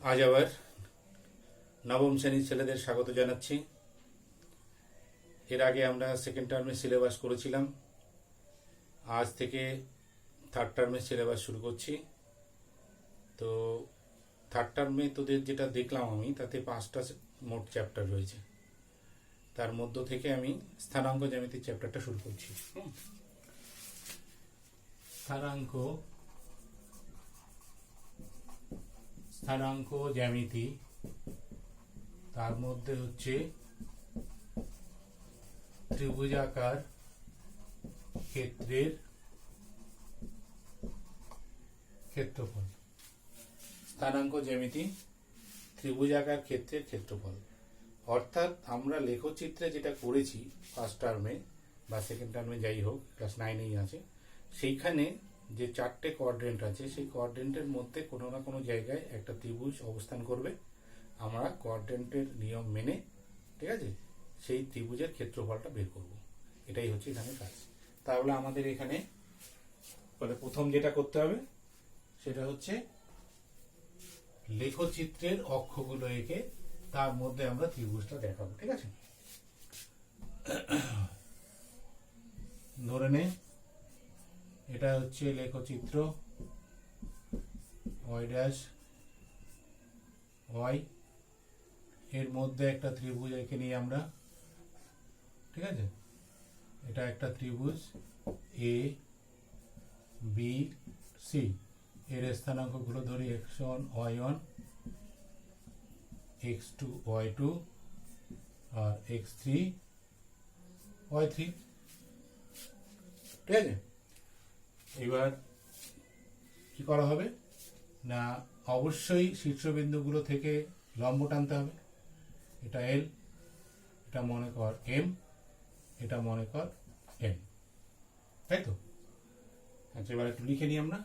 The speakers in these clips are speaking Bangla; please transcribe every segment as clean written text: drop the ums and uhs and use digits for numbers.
আজ আবার নবম শ্রেণীর ছেলেদের স্বাগত জানাচ্ছি। এর আগে আমরা সেকেন্ড টার্মের সিলেবাস করেছিলাম। আজ থেকে থার্ড টার্মের সিলেবাস শুরু করছি। তো থার্ড টার্মে তোদের যেটা দেখলাম আমি, তাতে 5টা মোট চ্যাপ্টার রয়েছে। তার মধ্য থেকে আমি স্থানাঙ্ক জ্যামিতির চ্যাপ্টারটা শুরু করছি। স্থানাঙ্ক জ্যামিতি, তার মধ্যে হচ্ছে ত্রিভুজাকার ক্ষেত্রের ক্ষেত্রফল। স্থানাঙ্ক জ্যামিতি, ত্রিভুজাকার ক্ষেত্রের ক্ষেত্রফল, অর্থাৎ আমরা লেখচিত্রে যেটা করেছি ফার্স্ট টার্মে বা সেকেন্ড টার্মে, যাই হোক, ক্লাস 9-এই আছে, সেইখানে যে 4টে কোয়াড্রেন্ট আছে, সেই কোয়াড্রেন্টের মধ্যে কোনো না কোনো জায়গায় একটা ত্রিভুজ অবস্থান করবে। আমরা কোয়াড্রেন্টের নিয়ম মেনে, ঠিক আছে, সেই ত্রিভুজের ক্ষেত্রফলটা বের করব। এটাই হচ্ছে এখানে কাজ। তাহলে আমাদের এখানে প্রথম যেটা করতে হবে সেটা হচ্ছে লেখচিত্রের অক্ষগুলো এঁকে তার মধ্যে আমরা ত্রিভুজটা দেখাবো। ঠিক আছে, ধরে নে এটা হচ্ছে লেখচিত্র y ড্যাশ y, এর মধ্যে একটা ত্রিভুজ এঁকে নিই আমরা। ঠিক আছে, এটা একটা ত্রিভুজ এ বি সি। এর স্থানাঙ্কগুলো ধরি x1 y1, x2 y2 আর x3 y3। ঠিক আছে, এবার কি করা হবে না, অবশ্যই শীর্ষবিন্দুগুলো থেকে লম্ব টানতে হবে। এটা এল, এটা মনে কর এম, এটা মনে কর এন, তাই তো? আচ্ছা, এবার একটু লিখে নিই আমরা।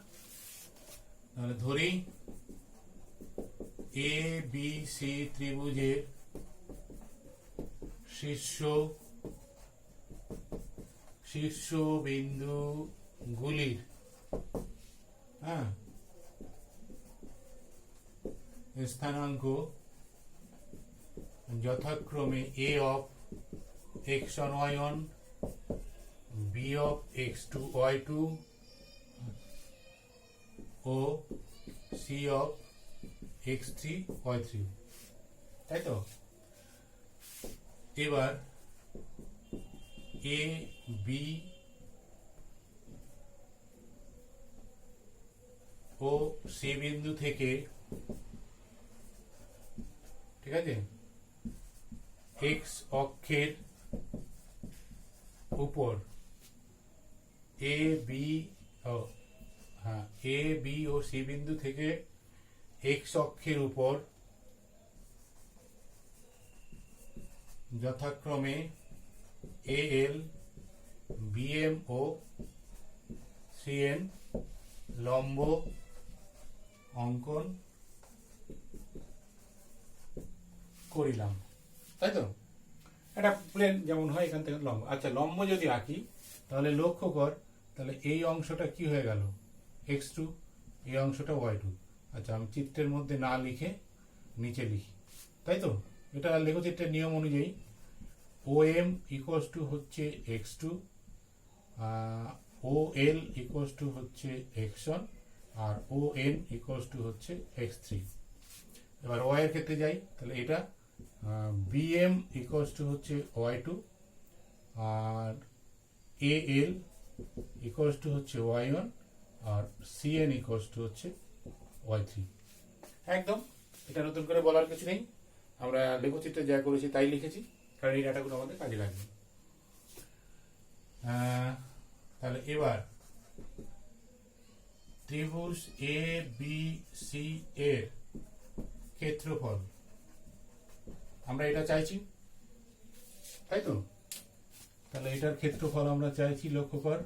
তাহলে ধরি এ বি সি ত্রিভুজের শীর্ষ বিন্দুগুলির স্থানাঙ্ক যথাক্রমে A of x1 y1, B of x2 y2 ও সি অফ x3 y3, তাই তো? এবার এ বি ও সি বিন্দু থেকে, ঠিক আছে, x অক্ষের উপর এ বি ও সি বিন্দু থেকে x অক্ষের উপর যথাক্রমে এ এল, বি এম ও সি এন লম্ব অঙ্কন করিলাম, তাই তো? এটা প্লেন যেমন হয়, এখান থেকে লম্ব। আচ্ছা, লম্ব যদি আঁকি তাহলে লক্ষ্য কর, তাহলে এই অংশটা কি হয়ে গেল x2, এই অংশটা y2। আচ্ছা, আমি চিত্রের মধ্যে না লিখে নিচে লিখি, তাই তো? এটা লেখচিত্রের নিয়ম অনুযায়ী ও এম ইকুয়ালস টু হচ্ছে x2, O L equals to হচ্ছে x1 আর ও এন ইকুয়ালস টু হচ্ছে x3। এবার ওয়াই এর ক্ষেত্রে যাই, তাহলে এটা বি এম ইকুয়ালস টু হচ্ছে y2 R A L equals to হচ্ছে y1 আর সি এন ইকুয়ালস টু হচ্ছে y3। একদম, এটা নতুন করে বলার কিছু নেই, আমরা লেখচিত্রে যা করেছি তাই লিখেছি, কারণ এই ডাটাগুলো আমাদের কাজে লাগবে। তাহলে এবার ত্রিভুজ এ বি সি এর ক্ষেত্রফল আমরা এটা চাইছি, তাই তো? তাহলে এটার ক্ষেত্রফল আমরা চাইছি, লক্ষ্য কর,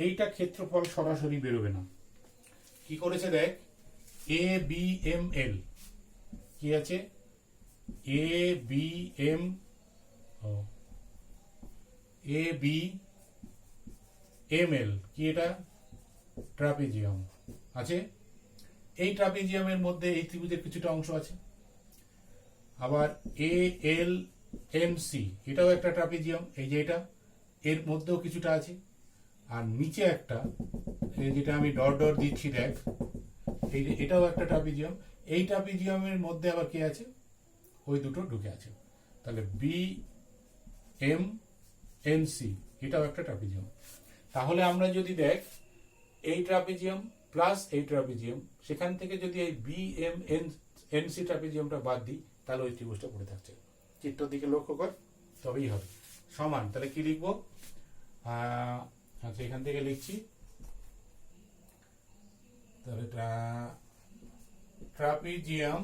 এইটা ক্ষেত্রফল সরাসরি বেরোবে না। কি করেছে দেখ, এ বি এম এল কি আছে, A B M A B M L কি, এটা ট্রাপিজিয়াম আছে, এই ট্রাপিজিয়ামের মধ্যে এই ত্রিভুজের কিছুটা অংশ আছে। আবার এ এল এন সি এটাও একটা ট্রাপিজিয়াম, এই যে এটা, এর মধ্যেও কিছুটা আছে। আর নিচে একটা, এই যেটা আমি ডট ডট দিচ্ছি দেখ, এই যে এটাও একটা ট্রাপিজিয়াম। এই ট্রাপিজিয়ামের মধ্যে আবার কি আছে, ওই দুটো ঢুকে আছে। তাহলে বি এম এন সি এটাও একটা ট্রাপিজিয়াম। তাহলে আমরা যদি দেখ এই ট্রাপিজিয়াম প্লাস এই ট্রাপিজিয়াম, সেখান থেকে যদি এই বি এম এন সি ট্রাপিজিয়ামটা বাদ দিই, তাহলে ওই ত্রিভুজটা পড়ে থাকছে। চিত্র দিকে লক্ষ্য কর, তবেই হবে সমান। তাহলে কি লিখবো, আচ্ছা এখান থেকে লিখছি, তাহলে ট্রাপিজিয়াম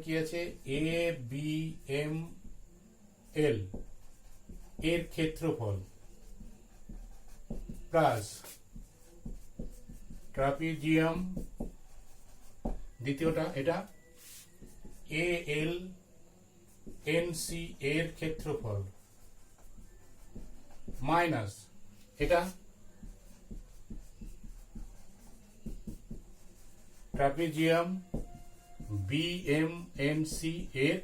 কি আছে, এ বি এম এল এর ক্ষেত্রফল প্লাস ট্রাপিজিয়াম দ্বিতীয়টা এটা এ এল এন সি এর ক্ষেত্রফল মাইনাস এটা trapezium B M N C এর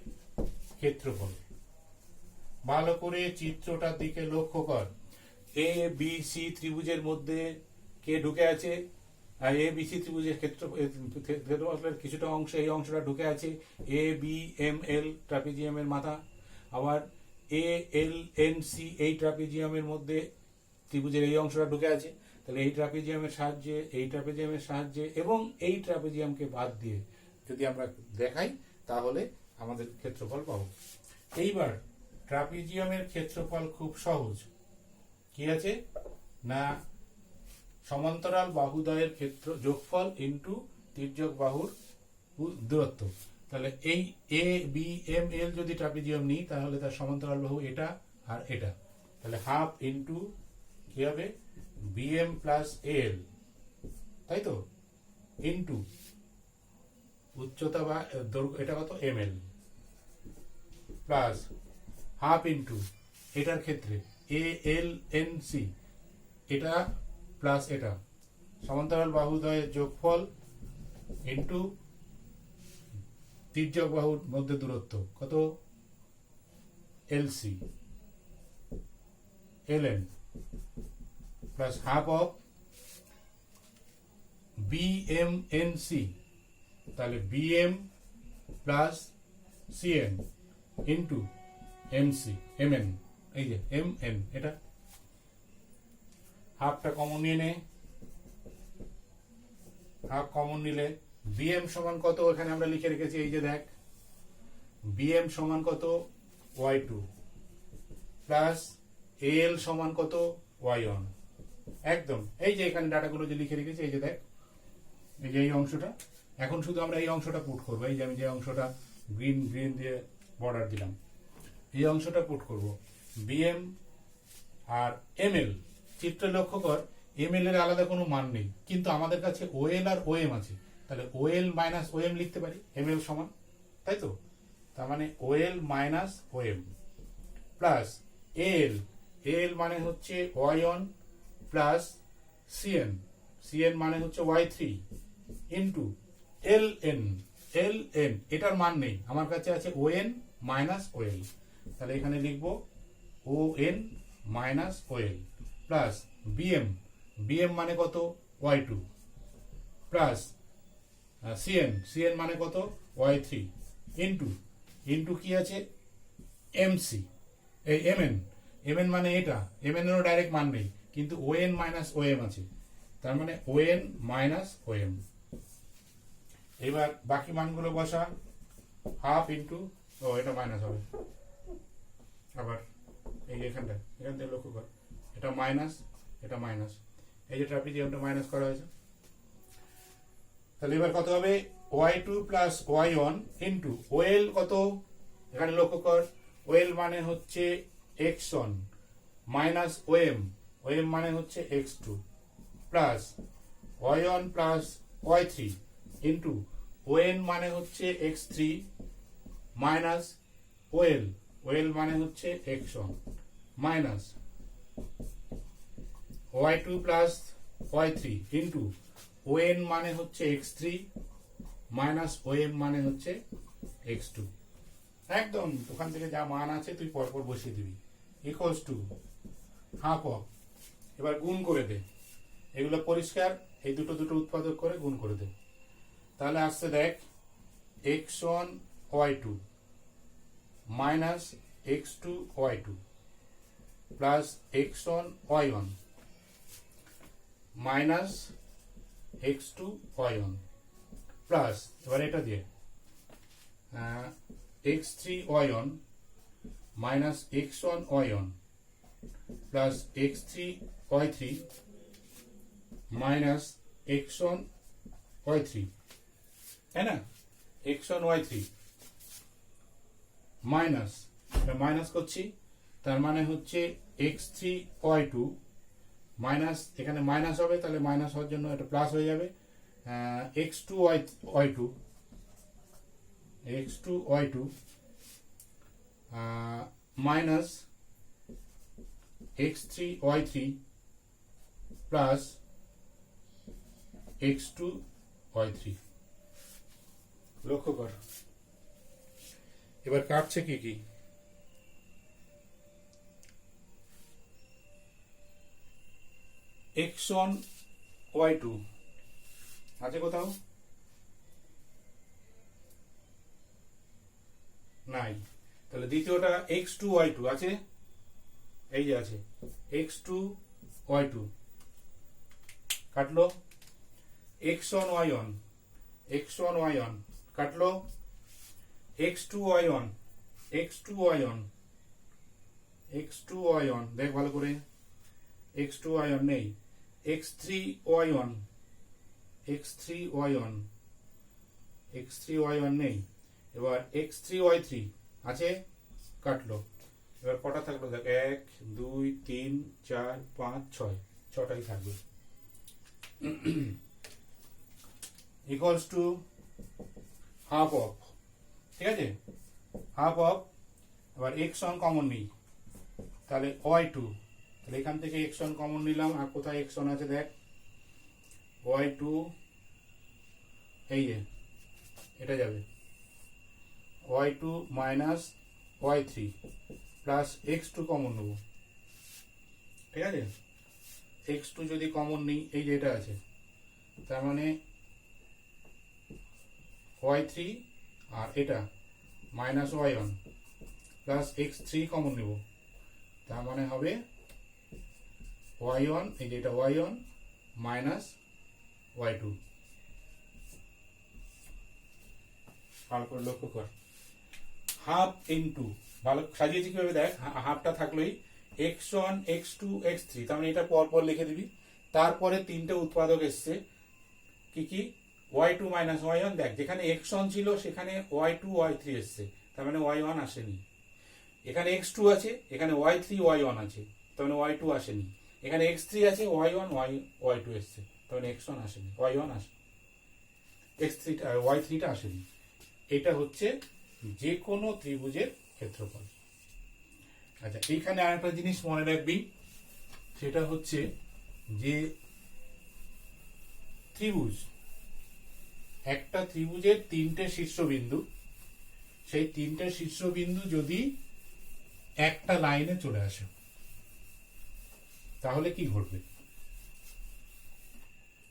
ক্ষেত্রফল। ভালো করে চিত্রটার দিকে লক্ষ্য কর। এ বি সি ত্রিভুজের মধ্যে কে ঢুকে আছে, এ বি সি ত্রিভুজের ক্ষেত্রফলের কিছুটা অংশ, এই অংশটা ঢুকে আছে এ বি এম এল ট্রাপিজিয়ামের মাথা। আবার এ এল এন সি এই ট্রাপিজিয়ামের মধ্যে ত্রিভুজের এই অংশটা ঢুকে আছে। তাহলে এই ট্রাপিজিয়ামের সাহায্যে, এই ট্রাপিজিয়ামের সাহায্যে এবং এই ট্রাপিজিয়ামকে বাদ দিয়ে যদি আমরা দেখাই, তাহলে আমাদের ক্ষেত্রফল পাবো। এইবার ট্রাপিজিয়ামের ক্ষেত্রফল খুব সহজ। কি আছে না, সমান্তরাল বাহুদ্বয়ের ক্ষেত্র যোগফল ইন্টু তির্যক বাহুর দূরত্ব। তাহলে এই এ বি এম এল যদি ট্রাপিজিয়াম নিই, তাহলে তার সমান্তরাল বাহু এটা আর এটা। তাহলে হাফ ইন্টু কি হবে, বিএম প্লাস এল, তাই তো, ইন্টু উচ্চতা বা দৈর্ঘ্য, এটা কত M L, plus half into এটার ক্ষেত্রে এ এল এন সি এটা প্লাস এটা, সমান্তরাল বাহুদ্বয়ের যোগফল ইন্টু তির্যক বাহুর মধ্যে দূরত্ব কত, LC L N, plus half of B M N C, তাহলে B M plus C N into M C M N, এই যে এম এন, এটা হাফটা কমন নিয়ে নে, হাফ কমন নিলে বিএম সমান কত, এখানে আমরা লিখে রেখেছি, এই যে দেখ বিএম সমান কত ওয়াই টু প্লাস এল সমান কত ওয়াই ওয়ান। একদম এই যে এখানে ডাটাগুলো যে লিখে রেখেছি, এই যে দেখ, এই যে এই অংশটা। এখন শুধু আমরা এই অংশটা পুট করবো, এই যে আমি যে অংশটা গ্রিন গ্রিন দিয়ে বর্ডার দিলাম, এই অংশটা পুট করব। বিএম আর এম এল, চিত্র লক্ষ্য কর, এম এল এর আলাদা কোনো মান নেই, কিন্তু আমাদের কাছে ওএল আর ওএম আছে। তাহলে ওএল মাইনাস ওএম লিখতে পারি, এম এল সমান, তাই তো। তার মানে OL minus OM plus L, L মানে হচ্ছে Y one plus CN, CN মানে হচ্ছে Y three into L N, L N এটার মান নেই, আমার কাছে আছে ওএন মাইনাস ওএল। তাহলে এখানে লিখবো ON minus OL plus BM, BM মানে কত Y two plus CN, CN মানে কত ওয়াই থ্রি ইন্টু, ইন্টু কি আছে এমসি, এই এমএন, এমএন মানে এটা, এমএন এরও ডাইরেক্ট মান নেই, কিন্তু ওএন মাইনাস ওএম আছে, তার মানে ওএন মাইনাস ওএম। এবার বাকি মানগুলো বসা, হাফ ইন্টু, ও এটা মাইনাস হবে, আবার এই এখানটা, এখান থেকে লক্ষ্য কর, এটা মাইনাস, এটা মাইনাস, এই যে ট্রাপিজিয়ামটা মাইনাস করা হয়েছে। তাহলে এবার কত হবে, Y two plus Y one into OL কত, এখানে লক্ষ্য কর, ওয়েল মানে হচ্ছে X one minus OM, OM মানে হচ্ছে X two plus Y one plus Y three into ON মানে হচ্ছে X three minus OL, OL মানে হচ্ছে X one minus Y two plus y3 into ON মানে হচ্ছে x3 মাইনাস ওএম মানে হচ্ছে x2। একদম ওখান থেকে যা মান আছে তুই পরপর বসিয়ে দিবি, ইকুয়ালস টু হাফ অফ, এবার গুণ করে দে, এগুলো পরিষ্কার, এই দুটো দুটো উৎপাদক করে গুণ করে দে। তাহলে আসছে দেখ x1 y2 minus x2 y2 plus x1 y1 minus x2 y1 plus এবার এটা দিয়ে x3 y1 minus x1 y1 plus x3 y3 minus x1 y3, है ना, x1 y3 মাইনাস, মাইনাস করছি তার মানে হচ্ছে x3 y2 মাইনাস, এখানে মাইনাস হবে তাহলে মাইনাস হওয়ার জন্য এটা প্লাস হয়ে যাবে, x2 y2 x2 y2 minus x3 y3 plus x2 y3। লক্ষ্য কর এবার কাটছে কি কি, x1 y2 আছে কোথাও, নাই, তাহলে দ্বিতীয়টা x2 y2 আছে, এই যে আছে x2 y2 কাটলো, x1 y1 x1 y1 কাটলো, x2 y1 x2 y1 x2 y1 দেখ ভালো করে, x2 y1 নেই, x3 y1 x3 y1 x3 y1 নেই, এবার x3 y3 আছে, কাটলো, এবার কটা থাকলো দেখ 1 2 3 4 5 6, ছটাই থাকবে, ইকুয়ালস টু হাফ অফ, ঠিক আছে, হাফ অফ, এবার x1 কমন নিই তাহলে y2, তাহলে এখান থেকে x1 কমন নিলাম, আর কোথায় x1 আছে দেখ, y2 এই যে এটা যাবে, y2 minus y3 plus x2 common নেব, ঠিক আছে, x2 যদি কমন নিই এই যে এটা আছে, তার মানে y3 আর এটা minus y1 plus x3 common নেব, তার মানে হবে y1, এই যে এটা y1 মাইনাস y2। ভালো করে লক্ষ্য কর, হাফ ইন্টু, ভালো সাজিয়েছি কিভাবে দেখ, হাফটা থাকলোই x1 x2 x3, তার মানে এটা পরপর লিখে দিবি, তারপরে তিনটে উৎপাদক এসছে কি কি, y2 মাইনাস y1, দেখ যেখানে x1 ছিল সেখানে y2 y3 এসছে, তার মানে y1 আসেনি, এখানে x2 আছে, এখানে y3 y1 আছে, তার মানে y2 আসেনি, এখানে x3 আছে, y1 y2 এসছে, তার মানে x1 আসেনি, y1 আসে, x3 y3টা আসেনি। এটা হচ্ছে যে কোনো ত্রিভুজের ক্ষেত্রফল। আচ্ছা, এইখানে আরেকটা জিনিস মনে রাখবি, সেটা হচ্ছে যে ত্রিভুজ, একটা ত্রিভুজের তিনটে শীর্ষবিন্দু, সেই তিনটে শীর্ষবিন্দু যদি একটা লাইনে চলে আসে তাহলে কি ঘটবে,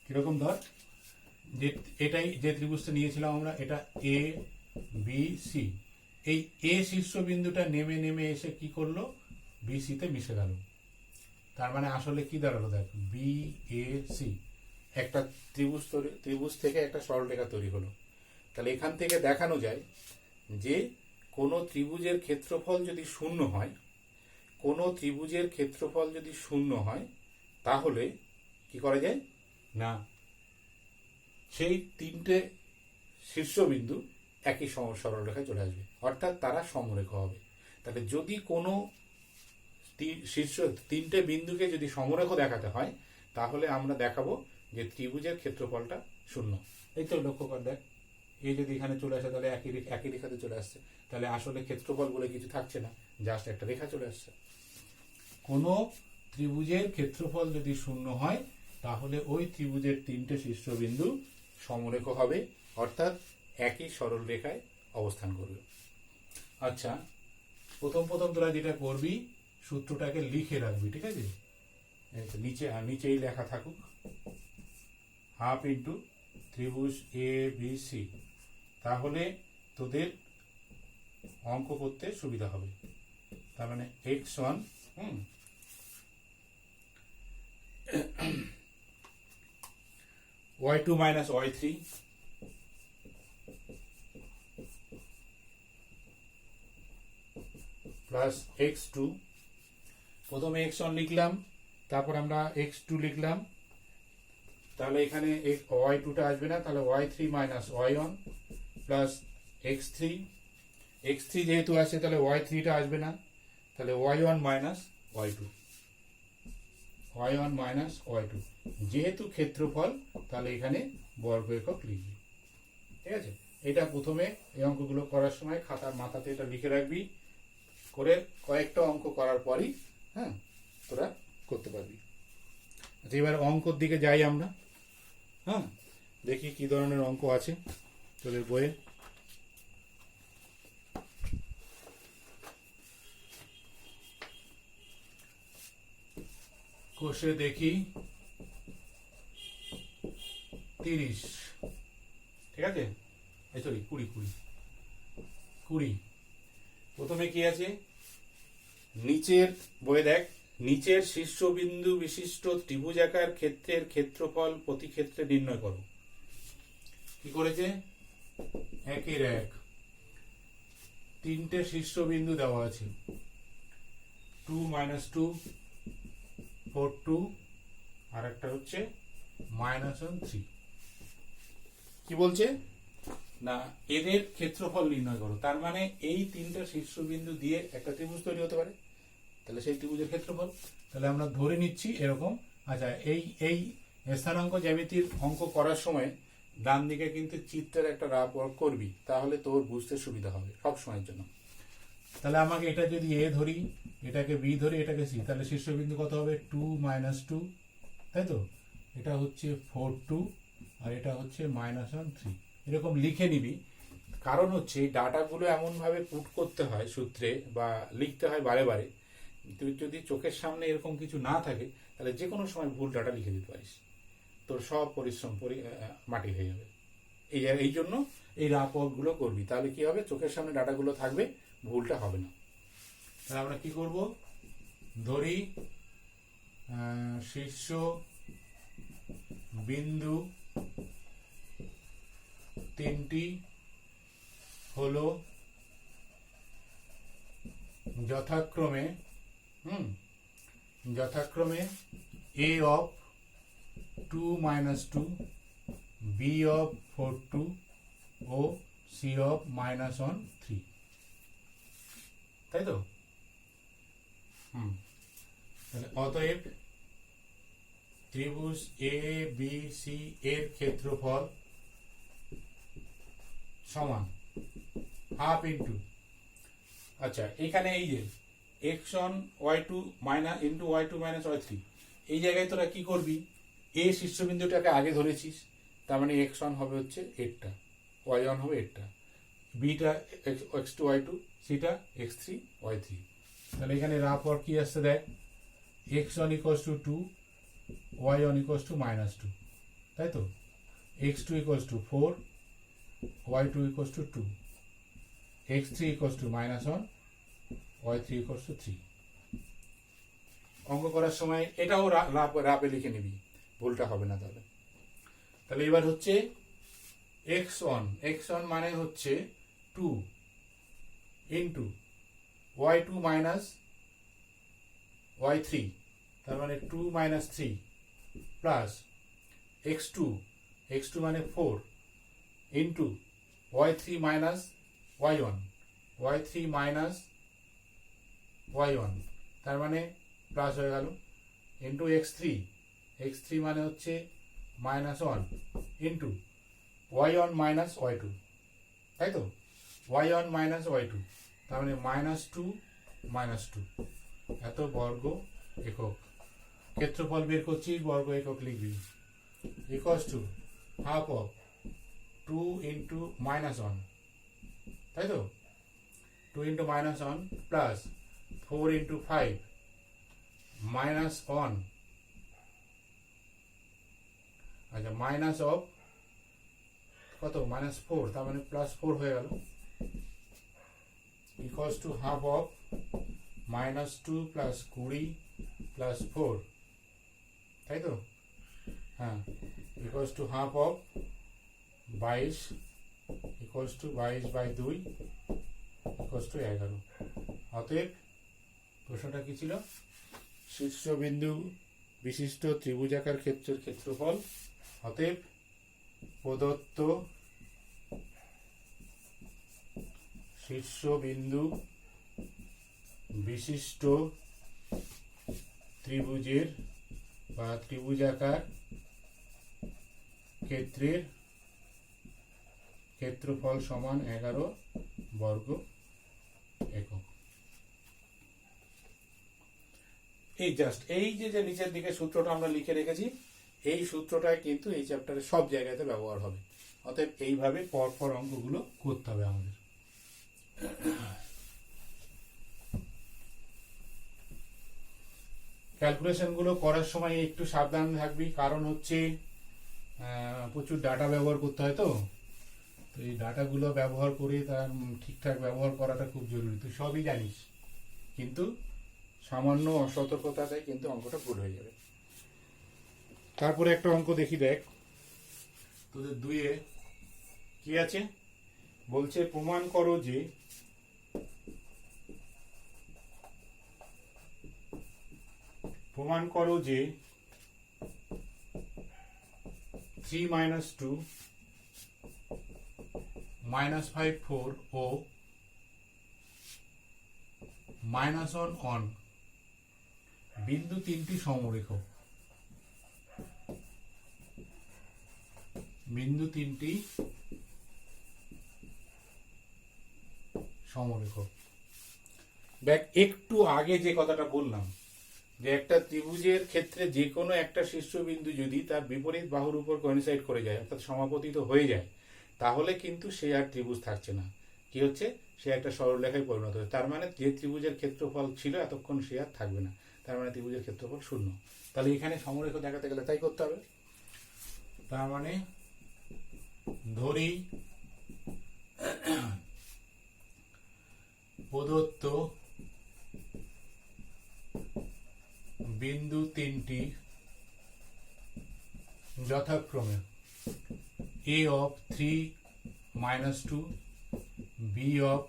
কিরকম, ধর যে এটাই যে ত্রিভুজটা নিয়েছিলাম আমরা, এটা এ বি সি, এই এ শীর্ষবিন্দুটা নেমে নেমে এসে কি করলো, বি সিতে মিশে গেল, তার মানে আসলে কি দাঁড়ালো দেখ, বি এ সি, একটা ত্রিভুজ থেকে একটা সরলরেখা তৈরি হলো। তাহলে এখান থেকে দেখানো যায় যে কোনো ত্রিভুজের ক্ষেত্রফল যদি শূন্য হয়, কোনো ত্রিভুজের ক্ষেত্রফল যদি শূন্য হয় তাহলে কি করা যায় না, সেই তিনটে শীর্ষবিন্দু একই সরলরেখায় চলে আসবে, অর্থাৎ তারা সমরেখা হবে। তাহলে যদি কোনো তিনটে বিন্দুকে যদি সমরেখা দেখাতে হয় তাহলে আমরা দেখাবো যে ত্রিভুজের ক্ষেত্রফলটা শূন্য। এই তো লক্ষ্য কর, দেখ এই যদি এখানে চলে আসে তাহলে একই রেখাতে চলে আসছে, তাহলে আসলে ক্ষেত্রফল বলে কিছু থাকছে না, জাস্ট একটা রেখা চলে আসছে। কোনো ত্রিভুজের ক্ষেত্রফল যদি শূন্য হয় তাহলে ওই ত্রিভুজের তিনটে শীর্ষবিন্দু সমরেখ হবে, অর্থাৎ একই সরল রেখায় অবস্থান করবে। আচ্ছা, প্রথম তোরা যেটা করবি, সূত্রটাকে লিখে রাখবি, ঠিক আছে? এই তো নিচেই লেখা থাকুক, হাফ ইন্টু ত্রিভুজ এ বি সি। তাহলে তোদের অঙ্ক করতে সুবিধা হবে। তার মানে x1 y2 minus y3 plus x2। প্রথমে x1 লিখলাম, তারপর আমরা x2 লিখলাম। তাহলে এখানে y2টা আসবে না, তাহলে y3 minus y1 plus x3। x3 যেহেতু আসছে তাহলে y3টা আসবে না, তাহলে y1 minus y2, y1 minus y2। যেহেতু ক্ষেত্রফল, তাহলে এখানে বর্গ একক লিখবি, ঠিক আছে? এটা প্রথমে এই অঙ্কগুলো করার সময় খাতার মাথাতে এটা লিখে রাখবি, করে কয়েকটা অঙ্ক করার পরই তোরা করতে পারবি। আচ্ছা, এবার অঙ্কর দিকে যাই আমরা। দেখি কি ধরনের অঙ্ক আছে তোদের বইয়ে। কোষে দেখি 30, ঠিক আছে? সরি 20। প্রথমে কি আছে নিচের বইয়ে দেখ, নিচের শীর্ষবিন্দু বিশিষ্ট ত্রিভুজাকার ক্ষেত্রের ক্ষেত্রফল প্রতি ক্ষেত্রে নির্ণয় করো। কি করেছে? একের এক তিনটে শীর্ষবিন্দু দেওয়া আছে, 2 মাইনাস 2 4 2, আর একটা হচ্ছে -1 3। কি বলছে না, এদের ক্ষেত্রফল নির্ণয় করো। তার মানে এই তিনটা শীর্ষবিন্দু দিয়ে একটা ত্রিভুজ তৈরি হতে পারে, তাহলে সেই ত্রিভুজের ক্ষেত্রফল। তাহলে আমরা ধরে নিচ্ছি এরকম। আচ্ছা, এই স্থানাঙ্ক জ্যামিতির অঙ্ক করার সময় ডান দিকে কিন্তু চিত্রের একটা রাফ ওয়ার্ক করবি, তাহলে তোর বুঝতে সুবিধা হবে সব সময়ের জন্য। তাহলে আমাকে এটা যদি এ ধরি, এটাকে বি ধরি, এটাকে সি, তাহলে শীর্ষবিন্দু কত হবে? 2 মাইনাস 2, তাই তো? এটা হচ্ছে 4 2, আর এটা হচ্ছে -1 3। এরকম লিখে নিবি। কারণ হচ্ছে এই ডাটাগুলো এমনভাবে পুট করতে হয় সূত্রে, বা লিখতে হয় বারে বারে। তুই যদি চোখের সামনে এরকম কিছু না থাকে, তাহলে যে কোনো সময় ভুল ডাটা লিখে দিতে পারিস, তোর সব পরিশ্রম মাটি হয়ে যাবে। এই জন্য এই রাফ ওয়ার্কগুলো করবি, তাহলে কি হবে? চোখের সামনে ডাটাগুলো থাকবে, ভুলটা হবে না। তাহলে আমরা কি করব? ধরি শীর্ষ বিন্দু তিনটি হলো যথাক্রমে a of 2 minus 2, b of 4 2 O c of -1 3, তাই তো? তাহলে অতএব ত্রিভুজ এ বি সি এর ক্ষেত্রফল সমান হাফ ইন্টু, আচ্ছা এখানে এই যে x1 y2 into y2 minus y3, এই জায়গায় তোরা কি করবি? এ শীর্ষবিন্দুটাকে আগে ধরেছিস, তার মানে x1 হবে হচ্ছে এরটা, y1 হবে এরটা, বিটা x2 y2, সিটা x3 y3। তাহলে এখানে রাফ ওয়ার্ক কি আসছে দেখ, x1 equals to 2, y1 equals to -2, তাই তো? x2 equals to 4, y2 equals to 2, x3 equals to -1, y3 equals to 3। অঙ্ক করার সময় এটাও রাপে লিখে নিবি, ভুলটা হবে না। তাহলে এবার হচ্ছে x1 মানে হচ্ছে 2 ইন্টু y2 মাইনাস y3, তার মানে 2 মাইনাস 3 প্লাস x2 মানে 4 into y3 minus y3 minus y1, তার মানে প্লাস হয়ে গেল, ইন্টু x3 মানে হচ্ছে -1 ইন্টু y1 মাইনাস y2, তাই তো? y1 মাইনাস y2, তার মানে -2 এত বর্গ একক। ক্ষেত্রফল বের করছিস বর্গ একক লিখবি, equals to half of 2 into -1, তাই তো 2 ইন্টু -1 প্লাস 4 ইন্টু 5 -1, আচ্ছা মাইনাস অফ কত -4, তার মানে +4 হয়ে গেল, equals to half of -2 plus 20 plus 4, তাই তো, হ্যাঁ, equals to half of 22, equals to 22/2 equals to 11। অতএব প্রশ্নটা কি ছিল? শীর্ষবিন্দু বিশিষ্ট ত্রিভুজাকার ক্ষেত্রের ক্ষেত্রফল। অতএব প্রদত্ত শীর্ষবিন্দু বিশিষ্ট ত্রিভুজের বা ত্রিভুজাকার ক্ষেত্রের ক্ষেত্রফল সমান 11 বর্গ একক। এই জাস্ট এই যে নিচের দিকে সূত্রটা আমরা লিখে রেখেছি, এই সূত্রটাই কিন্তু এই চ্যাপ্টারে সব জায়গাতে ব্যবহার হবে। অতএব এইভাবে পরপর অঙ্কগুলো করতে হবে আমাদের। ক্যালকুলেশনগুলো করার সময় একটু সাবধান থাকবি, কারণ হচ্ছে প্রচুর ডাটা ব্যবহার করতে হয়, তো এই ডাটাগুলো ব্যবহার করে তার ঠিকঠাক ব্যবহার করাটা খুব জরুরি। তুই সবই জানিস, কিন্তু সামান্য অসতর্কতায় কিন্তু অঙ্কটা ভুল হয়ে যাবে। তারপরে একটা অঙ্ক দেখি, দেখ তোদের 2-এ কি আছে, বলছে প্রমাণ করো যে (3 - 2 -5 4 ও -1 অন বিন্দু 3টি সমরেখ। বিন্দু 3টি সমরেখ। দেখ একটু আগে যে কথাটা বললাম, যে একটা ত্রিভুজের ক্ষেত্রে যে কোনো একটা শীর্ষবিন্দু যদি তার বিপরীত বাহুর উপর কোইনসাইড করে যায়, অর্থাৎ সমাপতিত হয়ে যায়, তাহলে কিন্তু সে আর ত্রিভুজ থাকছে না, কি হচ্ছে, সে একটা সরলরেখায় পরিণত হচ্ছে। তার মানে যে ত্রিভুজের ক্ষেত্রফল ছিল এতক্ষণ সে আর থাকবে না, তার মানে ত্রিভুজের ক্ষেত্রফল 0। তাহলে এখানে সমরেখ দেখাতে গেলে তাই করতে হবে। তার মানে ধরি প্রদত্ত বিন্দু 3টি যথাক্রমে a of 3 - 2, b of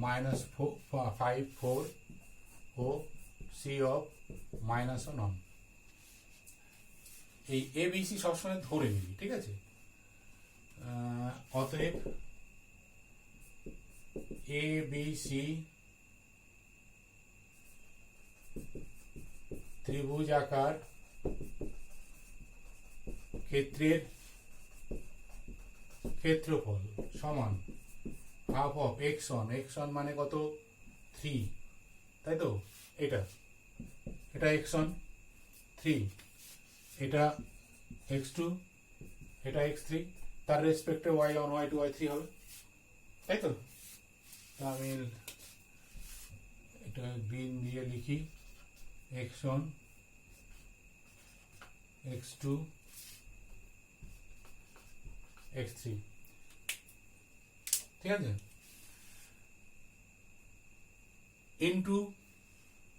-5 4 O c of -1 এই ABC সবসময় ধরে নিবি, ঠিক আছে। অতএব ABC ত্রিভুজাকার ক্ষেত্রের ক্ষেত্রফল সমান হাফ অফ x1, x1 মানে কত 3, তাই তো, এটা x1 3, এটা x2, এটা x3, তার রেসপেক্টে y1 y2 y3 হবে, তাই তো। আমি এটা গ্রিন দিয়ে লিখি, x1 x2 x3, ঠিক আছে, into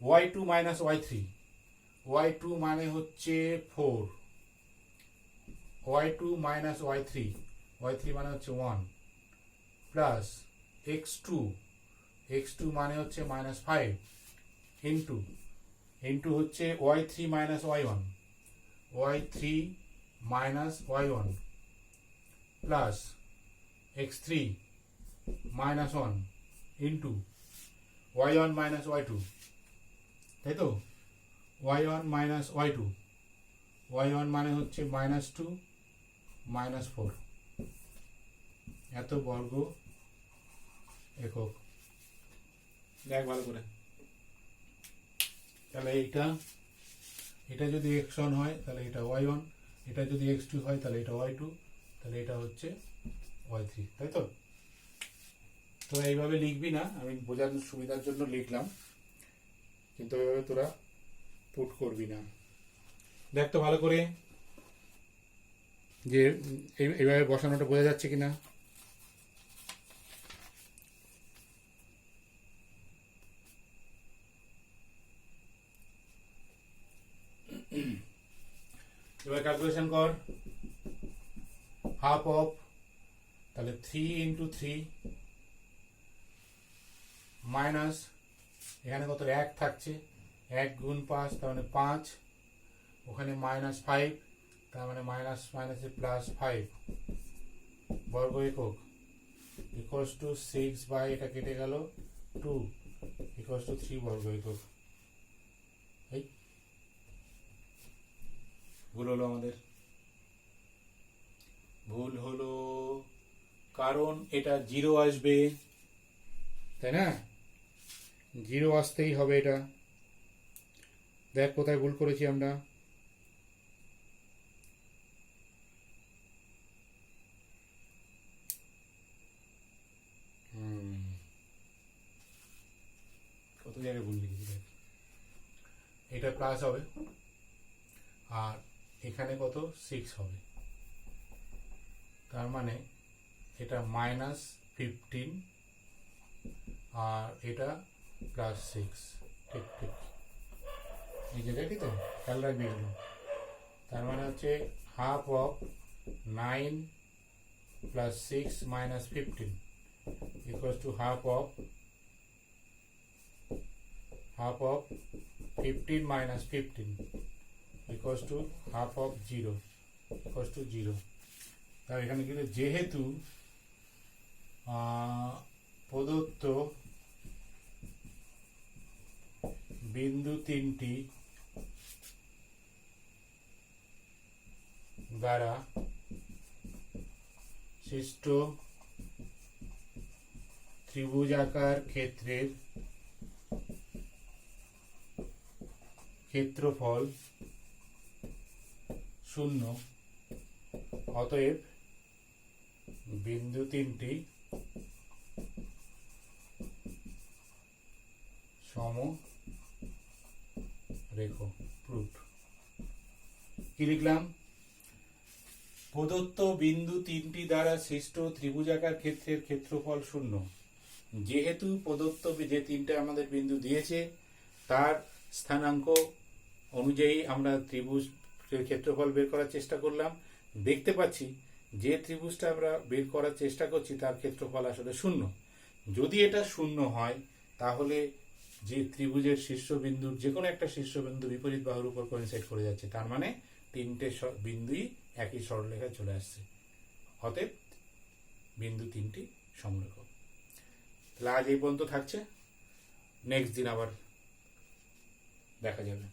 y2 minus y3, y2 মানে হচ্ছে 4, y2 মাইনাস y3, y3 মানে হচ্ছে 1, প্লাস x2 মানে হচ্ছে -5, ইন্টু হচ্ছে y3 minus y1, y3 minus y1 plus x3 minus 1 into y1 minus y2, তাই তো, y1 মাইনাস y2, y1 মানে হচ্ছে -2 -4, এত বর্গ একক। দেখ ভালো করে, তাহলে এইটা এটা যদি x1 হয় তাহলে এটা y1, এটা যদি x2 হয় তাহলে এটা y2, তাহলে এটা হচ্ছে y3, তাই তো? তো এইভাবে লিখবি না, আমি বোঝানোর সুবিধার জন্য লিখলাম, কিন্তু এইভাবে তোরা পুট করবি না। দেখ তো ভালো করে যে এইভাবে বসানোটা বোঝা যাচ্ছে কিনা। এবার ক্যালকুলেশন কর। হাফ অফ, তাহলে 3 ইন্টু 3 মাইনাস, এখানে কত 1 থাকছে, 1 গুণ 5 তার মানে 5, ওখানে -5 তার মানে মাইনাস মাইনাসে +5 বর্গ একক ইকুয়ালস টু 6 বাই এটা কেটে গেল 2 ইকুয়ালস টু 3 বর্গ একক। এই ভুল হলো আমাদের, ভুল হলো কারণ এটা 0 আসবে, তাই না? 0 আসতেই হবে এটা। দেখ কোথায় ভুল করেছি আমরা। কত জায়গায় ভুল লিখেছি দেখ। এটা প্লাস হবে আর এখানে কত 6 হবে, তার মানে এটা -15 আর এটা +6। ঠিক ঠিক, এই যে দেখি তো, খেয়াল রাখবি এগুলো। তার মানে হচ্ছে half of 9 + 6 - 15 equals to half of 15 - 15 equals to half of 0 equals to 0। তার এখানে কিন্তু যেহেতু প্রদত্ত বিন্দু তিনটি দ্বারা সৃষ্ট ত্রিভুজাকার ক্ষেত্রের ক্ষেত্রফল 0, অতএব বিন্দু তিনটি সমরেখ। প্রুফ। কি লিখলাম? প্রদত্ত বিন্দু তিনটি দ্বারা সৃষ্ট ত্রিভুজাকার ক্ষেত্রের ক্ষেত্রফল 0। যেহেতু প্রদত্ত যে তিনটে আমাদের বিন্দু দিয়েছে তার স্থানাঙ্ক অনুযায়ী আমরা ত্রিভুজ ক্ষেত্রফল বের করার চেষ্টা করলাম। দেখতে পাচ্ছি যে ত্রিভুজটা আমরা বের করার চেষ্টা করছি তার ক্ষেত্রফল আসলে 0। যদি এটা 0 হয় তাহলে যে ত্রিভুজের শীর্ষবিন্দুর যে কোনো একটা শীর্ষবিন্দু বিপরীত বাহুর উপর কোইনসাইড করে যাচ্ছে, তার মানে তিনটে বিন্দুই একই সরলরেখায় চলে আসছে, অতএব বিন্দু তিনটি সমরেখ। তাহলে আজ এই পর্যন্ত থাকছে, নেক্সট দিন আবার দেখা যাবে।